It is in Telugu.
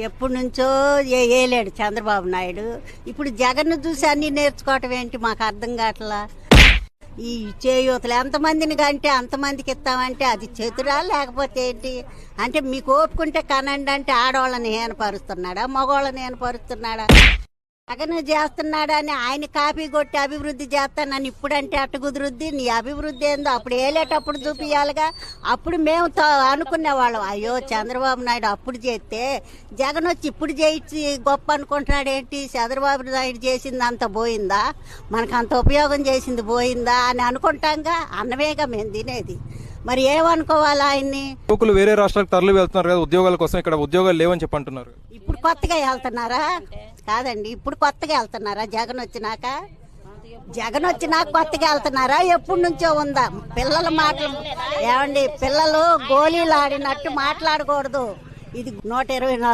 ఎప్పటి నుంచో ఏలేడు చంద్రబాబు నాయుడు. ఇప్పుడు జగన్ చూసి అన్ని నేర్చుకోవటం ఏంటి మాకు అర్థం కావట్లా. ఈ చేయూతలు ఎంతమందిని కంటే అంతమందికి ఇస్తామంటే అది చెతురా లేకపోతే ఏంటి అంటే మీకు ఓపుకుంటే కనండి అంటే ఆడవాళ్ళని ఏనపరుస్తున్నాడా మగవాళ్ళని ఏనపరుస్తున్నాడా? జగన్ చేస్తున్నాడని ఆయన కాపీ కొట్టి అభివృద్ధి చేస్తానని ఇప్పుడంటే అట్ట కుదురుద్ది. నీ అభివృద్ధి ఏందో అప్పుడు వేలేటప్పుడు చూపియాలిగా. అప్పుడు మేము అనుకునేవాళ్ళం అయ్యో చంద్రబాబు నాయుడు అప్పుడు చేస్తే జగన్ వచ్చి ఇప్పుడు చేయించి గొప్ప అనుకుంటున్నాడు ఏంటి? చంద్రబాబు నాయుడు చేసింది అంత పోయిందా, మనకు అంత ఉపయోగం చేసింది పోయిందా అని అనుకుంటాంగా. అన్నమేగా మేము తినేది, మరి ఏమనుకోవాలి ఆయన్ని? యువకులు వేరే రాష్ట్రాలకు తరలి వెళ్తున్నారు కదా ఉద్యోగాల కోసం, ఇక్కడ ఉద్యోగాలు లేవని చెప్పి అంటున్నారు. ఇప్పుడు కొత్తగా వెళ్తున్నారా? కాదండి, ఇప్పుడు కొత్తగా వెళ్తున్నారా? జగన్ వచ్చినాక కొత్తగా వెళ్తున్నారా? ఎప్పటి నుంచో ఉందా? పిల్లల మాటలు ఏమండి, పిల్లలు గోళీలు ఆడినట్టు మాట్లాడకూడదు. ఇది 124